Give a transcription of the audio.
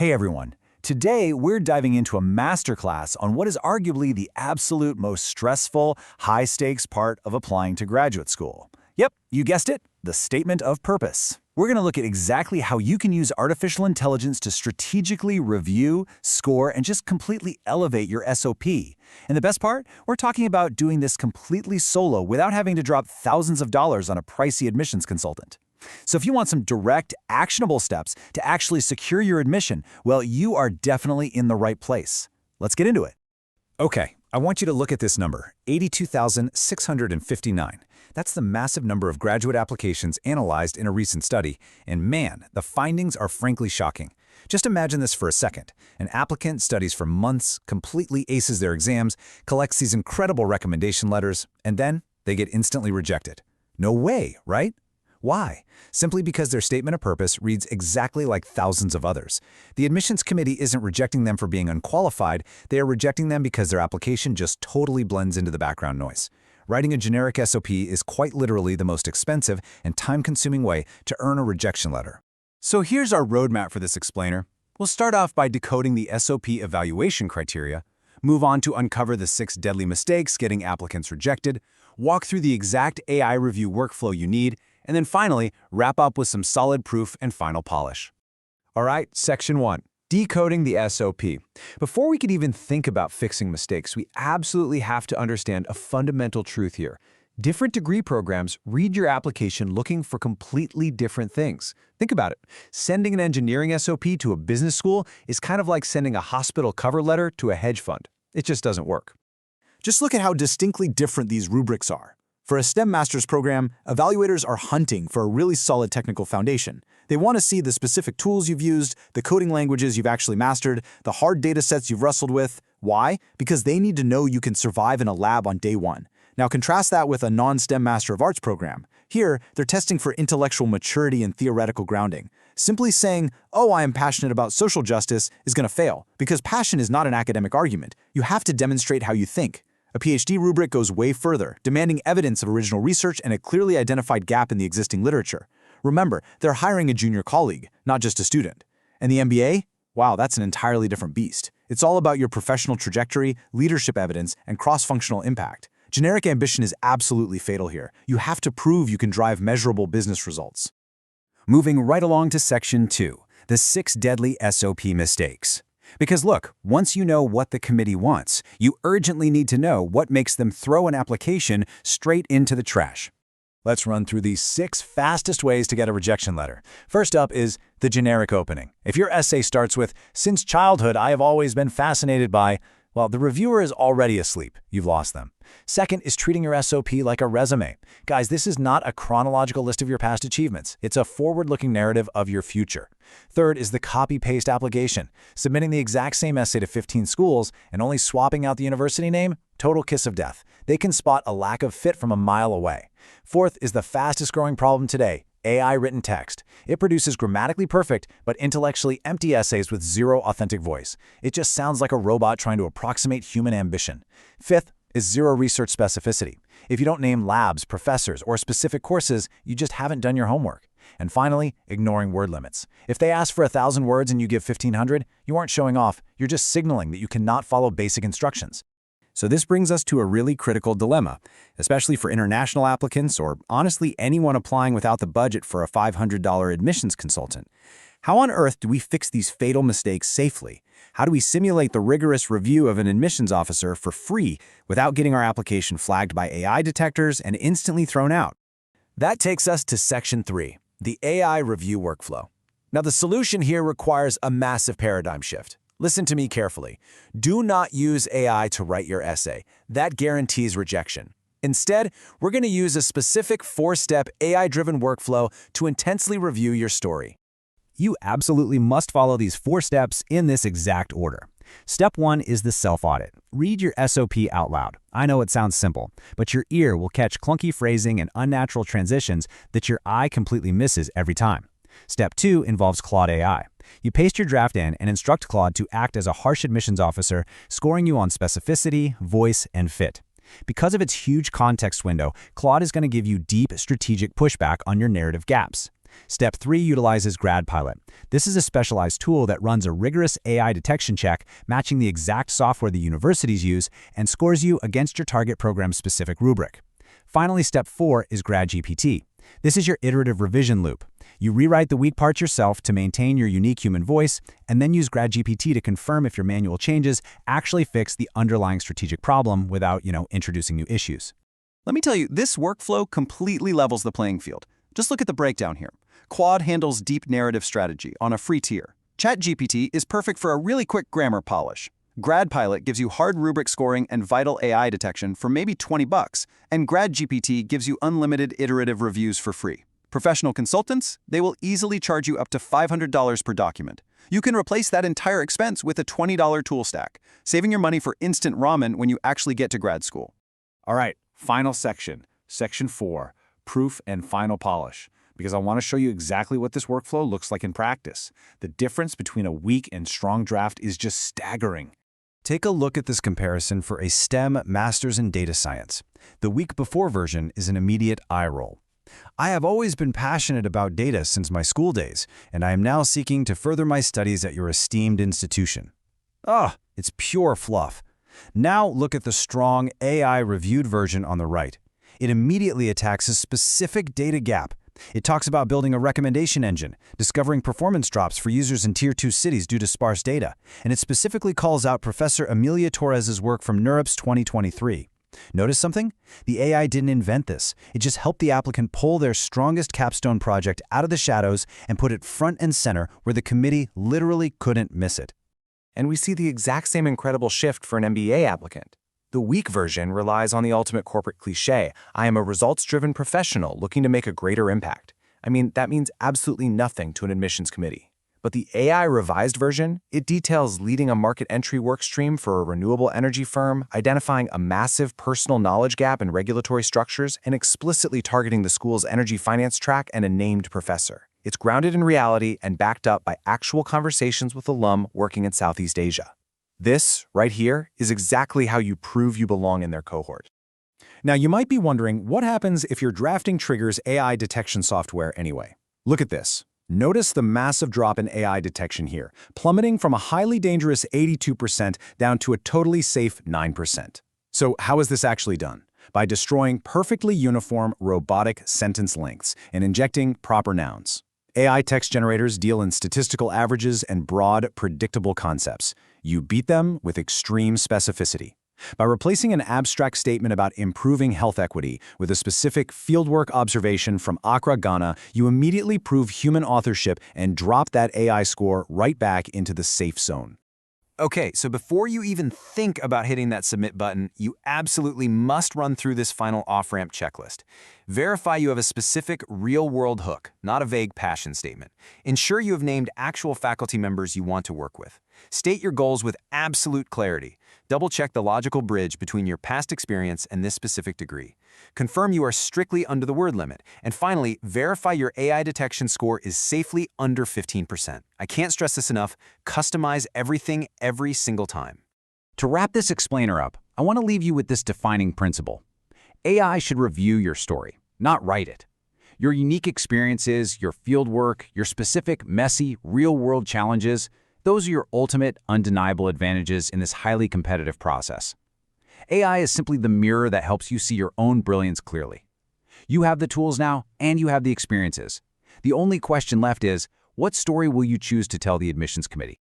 Hey everyone. Today, we're diving into a masterclass on what is arguably the absolute most stressful, high-stakes part of applying to graduate school. Yep, you guessed it, the statement of purpose. We're going to look at exactly how you can use artificial intelligence to strategically review, score, and just completely elevate your SOP. And the best part? We're talking about doing this completely solo without having to drop thousands of dollars on a pricey admissions consultant. So if you want some direct, actionable steps to actually secure your admission, well, you are definitely in the right place. Let's get into it. Okay, I want you to look at this number, 82,659. That's the massive number of graduate applications analyzed in a recent study, and man, the findings are frankly shocking. Just imagine this for a second. An applicant studies for months, completely aces their exams, collects these incredible recommendation letters, and then they get instantly rejected. No way, right? Why? Simply because their statement of purpose reads exactly like thousands of others. The admissions committee isn't rejecting them for being unqualified, they are rejecting them because their application just totally blends into the background noise. Writing a generic SOP is quite literally the most expensive and time-consuming way to earn a rejection letter. So here's our roadmap for this explainer. We'll start off by decoding the SOP evaluation criteria, move on to uncover the 6 deadly mistakes getting applicants rejected, walk through the exact AI review workflow you need, and then finally, wrap up with some solid proof and final polish. All right, Section 1. Decoding the SOP. Before we could even think about fixing mistakes, we absolutely have to understand a fundamental truth here. Different degree programs read your application looking for completely different things. Think about it. Sending an engineering SOP to a business school is kind of like sending a hospital cover letter to a hedge fund. It just doesn't work. Just look at how distinctly different these rubrics are. For a STEM master's program, evaluators are hunting for a really solid technical foundation. They want to see the specific tools you've used, the coding languages you've actually mastered, the hard data sets you've wrestled with. Why? Because they need to know you can survive in a lab on day one. Now contrast that with a non-STEM Master of Arts program. Here, they're testing for intellectual maturity and theoretical grounding. Simply saying, "Oh, I am passionate about social justice," is going to fail, because passion is not an academic argument. You have to demonstrate how you think. A PhD rubric goes way further, demanding evidence of original research and a clearly identified gap in the existing literature. Remember, they're hiring a junior colleague, not just a student. And the MBA? Wow, that's an entirely different beast. It's all about your professional trajectory, leadership evidence, and cross-functional impact. Generic ambition is absolutely fatal here. You have to prove you can drive measurable business results. Moving right along to Section 2, the 6 deadly SOP mistakes. Because look, once you know what the committee wants, you urgently need to know what makes them throw an application straight into the trash. Let's run through these 6 fastest ways to get a rejection letter. First up is the generic opening. If your essay starts with, "Since childhood, I have always been fascinated by," well, the reviewer is already asleep. You've lost them. Second is treating your SOP like a resume. Guys, this is not a chronological list of your past achievements. It's a forward-looking narrative of your future. Third is the copy-paste application. Submitting the exact same essay to 15 schools and only swapping out the university name? Total kiss of death. They can spot a lack of fit from a mile away. Fourth is the fastest-growing problem today, AI written text. It produces grammatically perfect but intellectually empty essays with zero authentic voice. It just sounds like a robot trying to approximate human ambition. Fifth is zero research specificity. If you don't name labs, professors, or specific courses, you just haven't done your homework. And finally, ignoring word limits. If they ask for 1,000 words and you give 1,500, you aren't showing off, you're just signaling that you cannot follow basic instructions. So this brings us to a really critical dilemma, especially for international applicants or honestly anyone applying without the budget for a $500 admissions consultant. How on earth do we fix these fatal mistakes safely? How do we simulate the rigorous review of an admissions officer for free without getting our application flagged by AI detectors and instantly thrown out? That takes us to Section 3, the AI review workflow. Now, the solution here requires a massive paradigm shift. Listen to me carefully. Do not use AI to write your essay. That guarantees rejection. Instead, we're going to use a specific 4-step AI-driven workflow to intensely review your story. You absolutely must follow these 4 steps in this exact order. Step 1 is the self-audit. Read your SOP out loud. I know it sounds simple, but your ear will catch clunky phrasing and unnatural transitions that your eye completely misses every time. Step 2 involves Claude AI. You paste your draft in and instruct Claude to act as a harsh admissions officer, scoring you on specificity, voice, and fit. Because of its huge context window, Claude is going to give you deep strategic pushback on your narrative gaps. Step 3 utilizes GradPilot. This is a specialized tool that runs a rigorous AI detection check, matching the exact software the universities use, and scores you against your target program's specific rubric. Finally, step 4 is GradGPT. This is your iterative revision loop. You rewrite the weak parts yourself to maintain your unique human voice, and then use GradGPT to confirm if your manual changes actually fix the underlying strategic problem without, introducing new issues. Let me tell you, this workflow completely levels the playing field. Just look at the breakdown here. Claude handles deep narrative strategy on a free tier. ChatGPT is perfect for a really quick grammar polish. GradPilot gives you hard rubric scoring and vital AI detection for maybe $20, and GradGPT gives you unlimited iterative reviews for free. Professional consultants, they will easily charge you up to $500 per document. You can replace that entire expense with a $20 tool stack, saving your money for instant ramen when you actually get to grad school. All right, final section, section 4, proof and final polish, because I want to show you exactly what this workflow looks like in practice. The difference between a weak and strong draft is just staggering. Take a look at this comparison for a STEM Master's in Data Science. The week before version is an immediate eye roll. I have always been passionate about data since my school days, and I am now seeking to further my studies at your esteemed institution. It's pure fluff. Now look at the strong AI-reviewed version on the right. It immediately attacks a specific data gap. It talks about building a recommendation engine, discovering performance drops for users in Tier 2 cities due to sparse data, and it specifically calls out Professor Amelia Torres's work from NeurIPS 2023. Notice something? The AI didn't invent this. It just helped the applicant pull their strongest capstone project out of the shadows and put it front and center where the committee literally couldn't miss it. And we see the exact same incredible shift for an MBA applicant. The weak version relies on the ultimate corporate cliché, I am a results-driven professional looking to make a greater impact. I mean, that means absolutely nothing to an admissions committee. But the AI revised version, it details leading a market entry workstream for a renewable energy firm, identifying a massive personal knowledge gap in regulatory structures, and explicitly targeting the school's energy finance track and a named professor. It's grounded in reality and backed up by actual conversations with alum working in Southeast Asia. This, right here, is exactly how you prove you belong in their cohort. Now, you might be wondering, what happens if your drafting triggers AI detection software anyway? Look at this. Notice the massive drop in AI detection here, plummeting from a highly dangerous 82% down to a totally safe 9%. So how is this actually done? By destroying perfectly uniform robotic sentence lengths and injecting proper nouns. AI text generators deal in statistical averages and broad, predictable concepts. You beat them with extreme specificity. By replacing an abstract statement about improving health equity with a specific fieldwork observation from Accra, Ghana, you immediately prove human authorship and drop that AI score right back into the safe zone. Okay, so before you even think about hitting that submit button, you absolutely must run through this final off-ramp checklist. Verify you have a specific real-world hook, not a vague passion statement. Ensure you have named actual faculty members you want to work with. State your goals with absolute clarity. Double-check the logical bridge between your past experience and this specific degree. Confirm you are strictly under the word limit. And finally, verify your AI detection score is safely under 15%. I can't stress this enough. Customize everything every single time. To wrap this explainer up, I want to leave you with this defining principle. AI should review your story, not write it. Your unique experiences, your fieldwork, your specific, messy, real-world challenges, those are your ultimate, undeniable advantages in this highly competitive process. AI is simply the mirror that helps you see your own brilliance clearly. You have the tools now, and you have the experiences. The only question left is, what story will you choose to tell the admissions committee?